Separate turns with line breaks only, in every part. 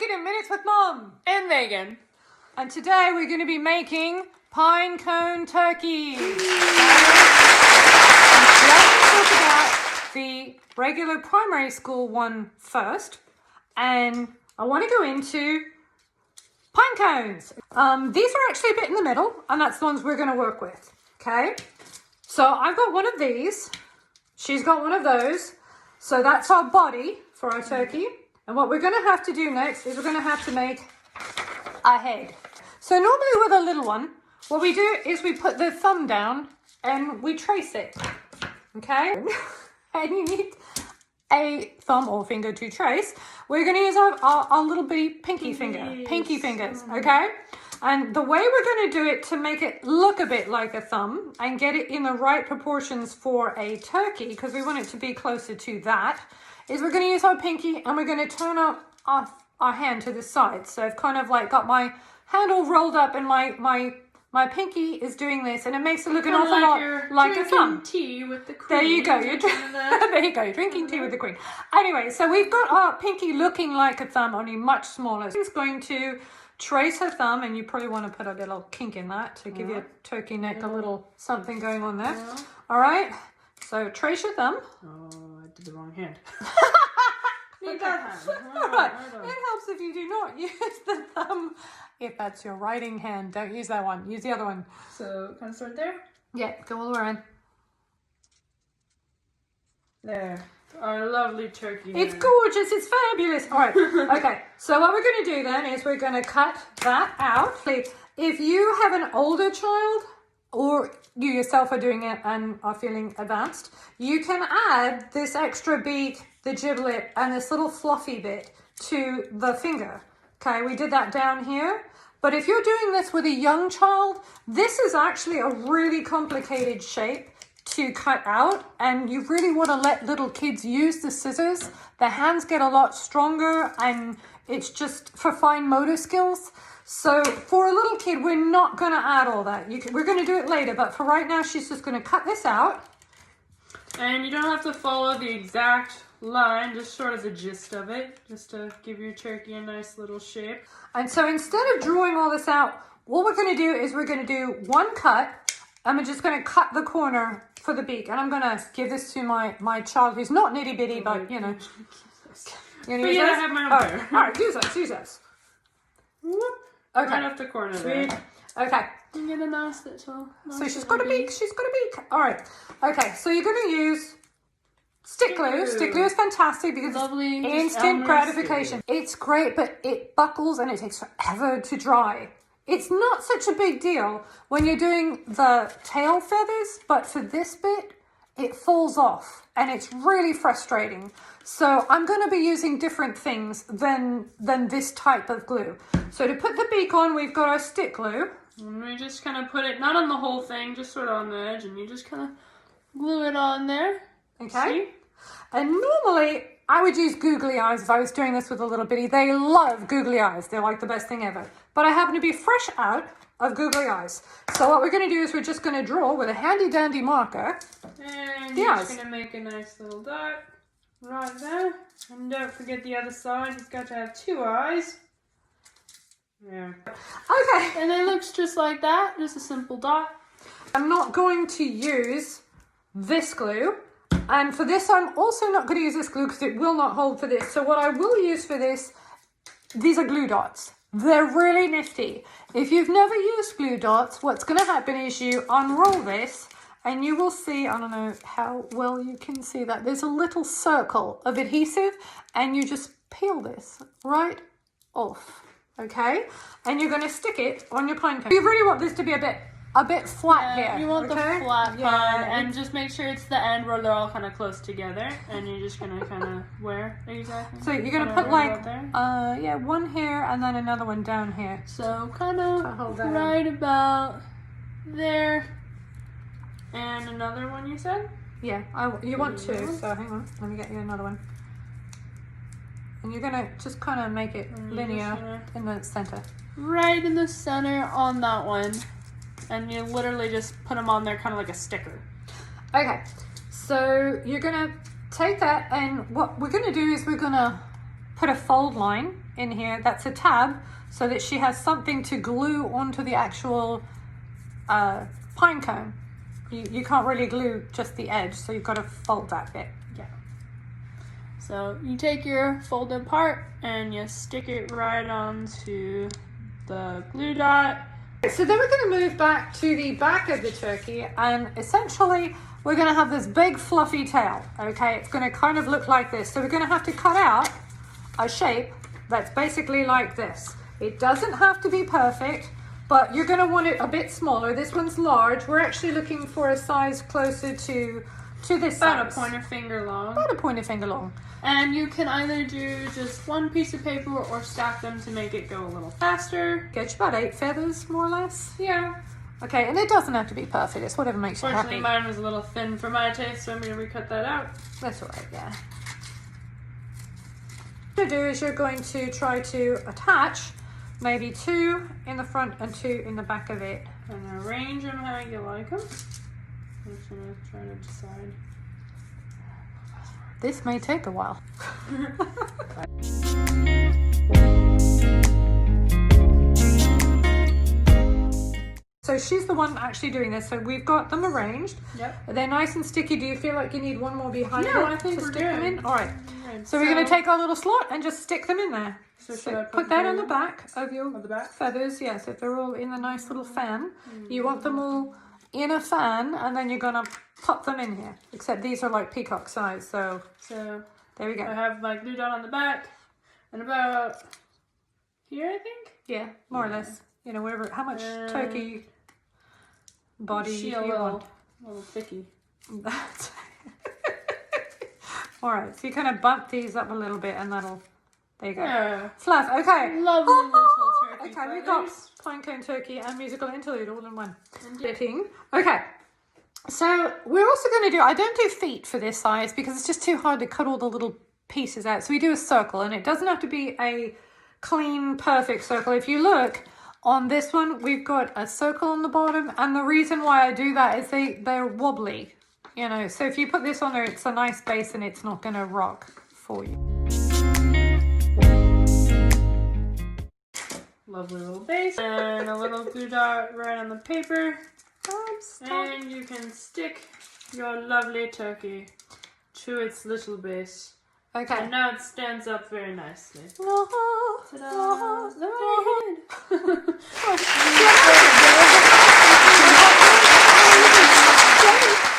Cooking in Minutes with Mom
and Megan.
And today we're going to be making pine cone turkeys. Let's talk about the regular primary school one first. And I want to go into pine cones. These are actually a bit in the middle, and that's the ones we're going to work with. Okay, so I've got one of these. She's got one of those. So that's our body for our turkey. And what we're going to have to do next is we're going to have to make a head. So normally with a little one, what we do is we put the thumb down and we trace it. Okay? And you need a thumb or finger to trace. We're going to use our little bitty pinky fingers. Okay? And the way we're going to do it to make it look a bit like a thumb and get it in the right proportions for a turkey, because we want it to be closer to that, is we're going to use our pinky and we're going to turn up our hand to the side. So I've kind of like got my hand all rolled up and my pinky is doing this, and it makes it look an awful lot like a thumb.
Tea with the queen.
There you go. There you go. You're drinking tea with the queen. Anyway, so we've got our pinky looking like a thumb, only much smaller. She's going to trace her thumb, and you probably want to put a little kink in that to give your turkey neck a little something going on there. All right. So trace your thumb.
Oh, I did the wrong hand.
Need that hand. All right. It helps if you do not use the thumb. If that's your writing hand, don't use that one. Use the other one.
So, can I start there?
Yeah, go all around.
There. Our lovely turkey.
It's gorgeous. It's fabulous. All right. Okay. So what we're going to do then is we're going to cut that out. If you have an older child, or you yourself are doing it and are feeling advanced, you can add this extra beak, the giblet, and this little fluffy bit to the finger. Okay, we did that down here. But if you're doing this with a young child, this is actually a really complicated shape to cut out, and you really want to let little kids use the scissors. Their hands get a lot stronger, and it's just for fine motor skills. So for a little kid, we're not going to add all that. We're going to do it later, but for right now, she's just going to cut this out.
And you don't have to follow the exact line, just sort of the gist of it, just to give your turkey a nice little shape.
And so instead of drawing all this out, what we're going to do is we're going to do one cut, and we're just going to cut the corner for the beak. And I'm going to give this to my child who's not nitty bitty, but you know.
But yeah, I have my own pair.
All right, use those.
Whoop.
Okay.
Right off the corner.
Sweet.
There.
Okay.
You get a nice little.
So she's got a beak. She's got a beak. All right. Okay. So you're going to use stick glue. Stick glue is fantastic because
lovely,
it's instant gratification. It's great, but it buckles and it takes forever to dry. It's not such a big deal when you're doing the tail feathers, but for this bit, it falls off and it's really frustrating. So I'm going to be using different things than this type of glue. So to put the beak on, we've got our stick glue.
And we just kind of put it, not on the whole thing, just sort of on the edge, and you just kind of glue it on there.
Okay.
See?
And normally I would use googly eyes if I was doing this with a little bitty. They love googly eyes. They're like the best thing ever. But I happen to be fresh out of googly eyes. So what we're going to do is we're just going to draw with a handy dandy marker.
And you're just going to make a nice little dot right there. And don't forget the other side. It's got to have two eyes. There.
Okay.
And it looks just like that. Just a simple dot.
I'm not going to use this glue. And for this, I'm also not going to use this glue because it will not hold for this. So what I will use for this, these are glue dots. They're really nifty. If you've never used glue dots, what's going to happen is you unroll this and you will see, I don't know how well you can see that, there's a little circle of adhesive, and you just peel this right off, okay? And you're going to stick it on your pine cone. You really want this to be a bit flat here.
You want
okay?
the flat part, and just make sure it's the end where they're all kind of close together, and you're just gonna kind of where exactly.
So you're gonna put like one here and then another one down here.
So kind of right about there, and another one you said.
Yeah, you want two. So hang on, let me get you another one. And you're gonna just kind of make it linear in the center.
Right in the center on that one. And you literally just put them on there kind of like a sticker.
Okay, so you're going to take that, and what we're going to do is we're going to put a fold line in here that's a tab so that she has something to glue onto the actual pine cone. You can't really glue just the edge, so you've got to fold that bit.
Yeah. So you take your folded part and you stick it right onto the glue dot.
So then we're going to move back to the back of the turkey, and essentially we're going to have this big fluffy tail. Okay, it's going to kind of look like this. So we're going to have to cut out a shape that's basically like this. It doesn't have to be perfect, but you're going to want it a bit smaller. This one's large. We're actually looking for a size closer to this
About
size.
a pointer finger long.
About a pointer finger long.
And you can either do just one piece of paper or stack them to make it go a little faster.
Get you about 8 feathers, more or less.
Yeah.
Okay, and it doesn't have to be perfect. It's whatever makes you
Fortunately,
happy.
mine was a little thin for my taste, so I'm going to recut that out.
That's all right, yeah. What you're going to do is you're going to try to attach maybe 2 in the front and 2 in the back of it.
And arrange them how you like them. I'm just going to try to decide.
This may take a while. So she's the one actually doing this. So we've got them arranged.
Yep.
They're nice and sticky. Do you feel like you need one more behind
No,
it
I think
to
we're
stick them
good.
in? All right.
Right.
So we're going to take our little slot and just stick them in there.
So should
So
I
put that on
the
the back of your
Of the back?
feathers. Yes, if they're all in the nice little fan. You want them all in a fan, and then you're going to pop them in here. Except these are like peacock size. So
So
there we
I
go.
have my glue dot on the back and about here, I think.
Yeah, more or less. You know, whatever. How much turkey body
She
do
a
you
little,
want?
little thicky.
That's all right. So you kind of bump these up a little bit, and that'll. There you go.
Yeah.
Fluff. Okay.
Lovely little turkey
Okay, we've got
feathers.
pinecone turkey and musical interlude all in one.
Indeed.
Fitting. Okay. So we're also going to do. I don't do feet for this size because it's just too hard to cut all the little pieces out. So we do a circle, and it doesn't have to be a clean, perfect circle. If you look on this one, we've got a circle on the bottom, and the reason why I do that is they're wobbly. You know, so if you put this on there, it's a nice base and it's not going to rock for you.
Lovely little base and a little glue dot right on the paper. And you can stick your lovely turkey to its little base.
Okay.
And now it stands up very nicely.
Ta-da.
Look at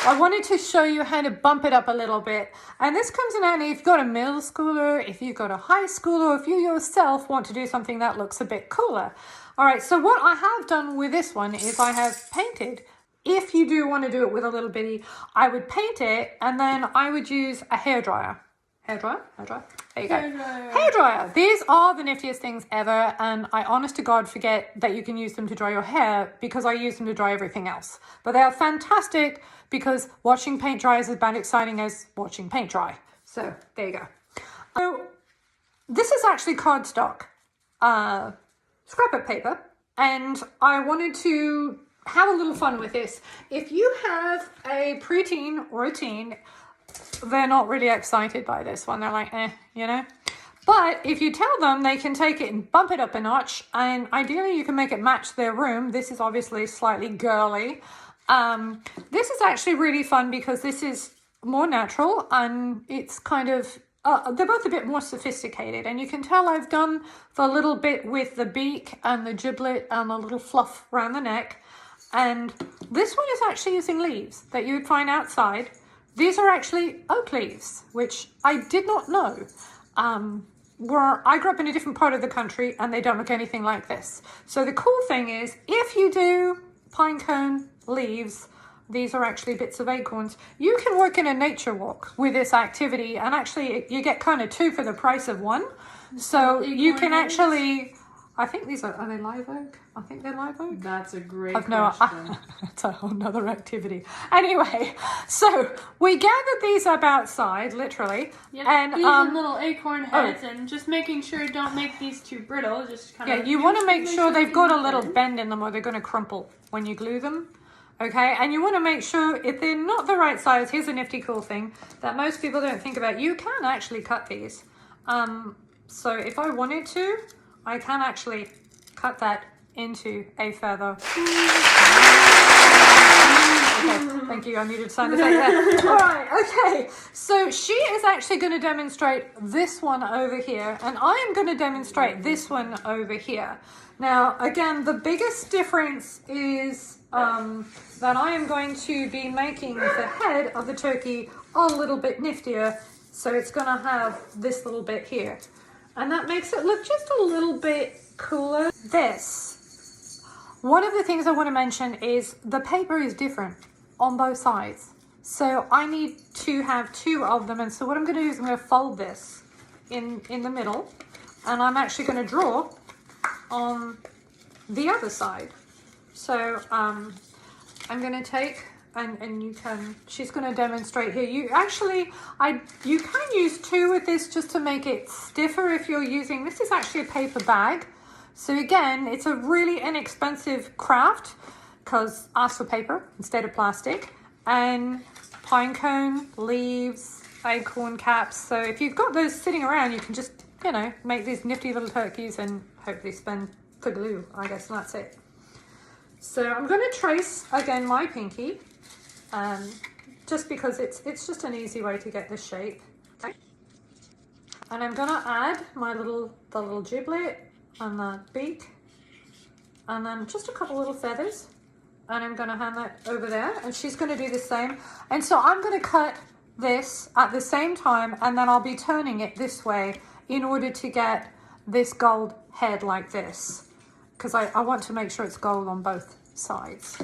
I wanted to show you how to bump it up a little bit. And this comes in handy if you've got a middle schooler, if you've got a high schooler, or if you yourself want to do something that looks a bit cooler. All right, so what I have done with this one is I have painted. If you do want to do it with a little bitty, I would paint it and then I would use a hairdryer. Hairdryer? Hairdryer? There you go. Hairdryer. These are the niftiest things ever, and I honest to God forget that you can use them to dry your hair because I use them to dry everything else. But they are fantastic because watching paint dry is about exciting as watching paint dry. So there you go. So this is actually cardstock, scrapbook paper, and I wanted to have a little fun with this. If you have a preteen or a teen, they're not really excited by this one. They're like, you know. But if you tell them, they can take it and bump it up a notch. And ideally, you can make it match their room. This is obviously slightly girly. This is actually really fun because this is more natural. And it's kind of, they're both a bit more sophisticated. And you can tell I've done the little bit with the beak and the giblet and the little fluff around the neck. And this one is actually using leaves that you would find outside. These are actually oak leaves, which I did not know. I grew up in a different part of the country and they don't look anything like this. So the cool thing is, if you do pinecone leaves, these are actually bits of acorns. You can work in a nature walk with this activity, and actually you get kind of 2 for the price of 1. So you can actually, I think these are they live oak? I think they're live oak.
That's a great
No,
question.
it's a whole nother activity. Anyway, so we gathered these up outside, literally.
Yep.
And
these are little acorn heads, and just making sure don't make these too brittle. Just kind of
you want to make sure they've got a little bend in them, or they're going to crumple when you glue them. Okay, and you want to make sure if they're not the right size. Here's a nifty cool thing that most people don't think about. You can actually cut these. So if I wanted to, I can actually cut that into a feather. Okay, thank you. I needed sound effect there. All right, okay. So she is actually going to demonstrate this one over here, and I am going to demonstrate this one over here. Now, again, the biggest difference is that I am going to be making the head of the turkey a little bit niftier. So it's going to have this little bit here. And that makes it look just a little bit cooler. One of the things I want to mention is the paper is different on both sides. So I need to have two of them. And so what I'm going to do is I'm going to fold this in the middle. And I'm actually going to draw on the other side. So I'm going to take, and you can, she's going to demonstrate here. You can use two with this just to make it stiffer if you're using, this is actually a paper bag. So again, it's a really inexpensive craft because ask for paper instead of plastic, and pine cone, leaves, acorn caps. So if you've got those sitting around, you can just, you know, make these nifty little turkeys and hopefully spend for glue, I guess, and that's it. So I'm going to trace again my pinky, just because it's just an easy way to get this shape. Okay. And I'm going to add the little giblet and the beak, and then just a couple little feathers, and I'm going to hand that over there, and she's going to do the same. And so I'm going to cut this at the same time, and then I'll be turning it this way in order to get this gold head like this, because I want to make sure it's gold on both sides.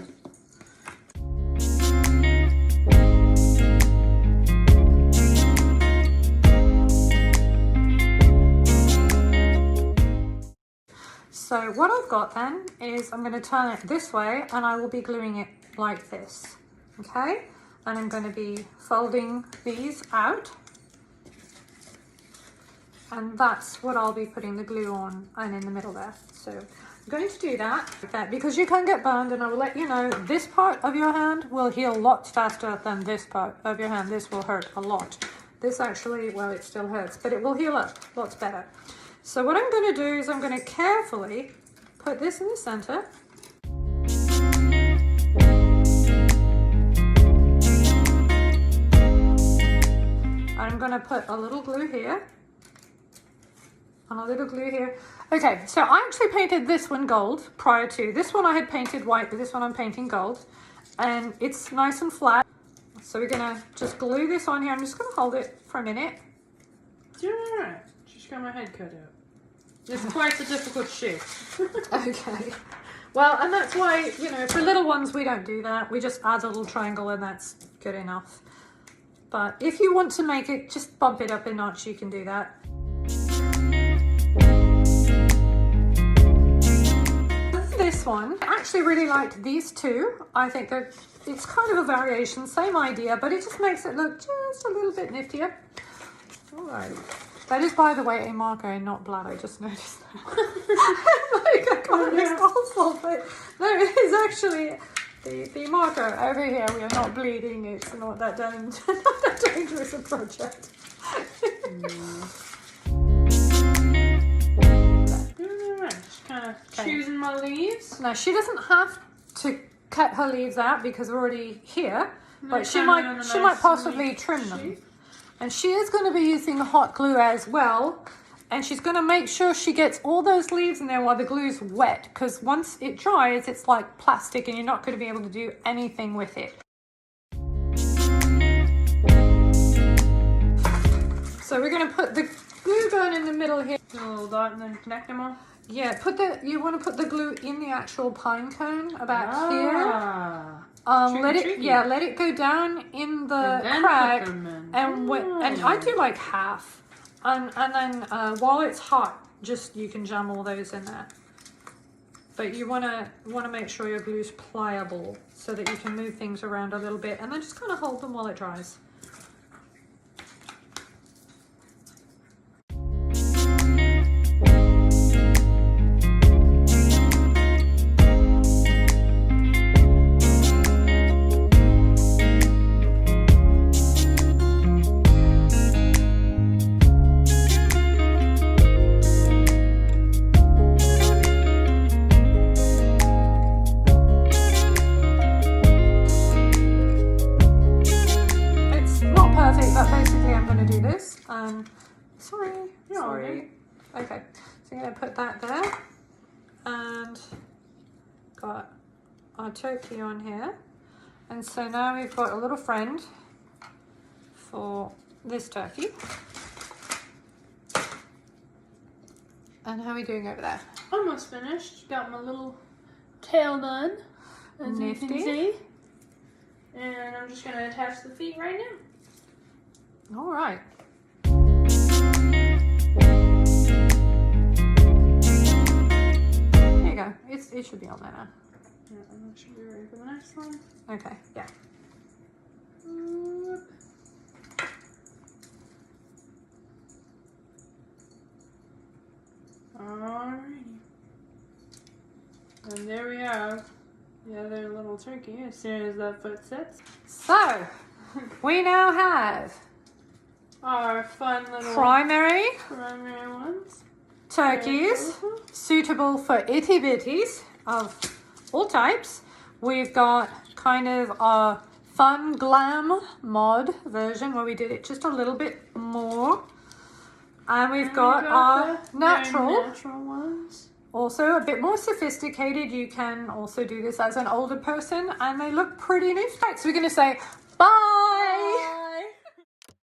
So what I've got then is I'm going to turn it this way, and I will be gluing it like this, okay? And I'm going to be folding these out, and that's what I'll be putting the glue on and in the middle there. So I'm going to do that like that, because you can get burned, and I will let you know this part of your hand will heal lots faster than this part of your hand. This will hurt a lot. This actually, well, it still hurts, but it will heal up lots better. So what I'm going to do is I'm going to carefully put this in the center. I'm going to put a little glue here and a little glue here. Okay, so I actually painted this one gold prior to. This one I had painted white, but this one I'm painting gold. And it's nice and flat. So we're going to just glue this on here. I'm just going to hold it for a minute.
You're all right. Just got my head cut out. It's quite a difficult shape.
Okay. Well, and that's why, you know, for little ones we don't do that. We just add a little triangle and that's good enough. But if you want to make it, just bump it up a notch, you can do that. This one, I actually really liked these two. I think that it's kind of a variation, same idea, but it just makes it look just a little bit niftier. All right. That is, by the way, a marker and not blood. I just noticed that. Like, I can't it's awful, but no, it is actually the marker over here. We are not bleeding. It's not that dangerous a project.
Just kind of choosing my leaves.
Now she doesn't have to cut her leaves out because we're already here, but she might possibly trim them. And she is going to be using hot glue as well. And she's going to make sure she gets all those leaves in there while the glue's wet. Because once it dries, it's like plastic and you're not going to be able to do anything with it. So we're going to put the glue gun in the middle here.
A little dot and then connect them all.
Yeah, you want to put the glue in the actual pine cone about here. Let it go down in the crack, and I do like half, and then while it's hot, just you can jam all those in there. But you wanna make sure your glue's pliable so that you can move things around a little bit, and then just kind of hold them while it dries. Okay, so I'm going to put that there. And got our turkey on here. And so now we've got a little friend for this turkey. And how are we doing over there?
Almost finished. Got my little tail done, as you can see. And I'm just going to attach the feet right now.
All right. There you go. It should be on there now.
Yeah, and that should be ready for the next one.
Okay, yeah.
Alrighty. And there we have the other little turkey as soon as that foot sits.
So, we now have
Our fun little
primary
ones.
turkeys suitable for itty bitties of all types. We've got kind of a fun glam mod version where we did it just a little bit more. And we've got our
the
natural
ones.
Also a bit more sophisticated. You can also do this as an older person and they look pretty neat. Right, so we're going to say bye.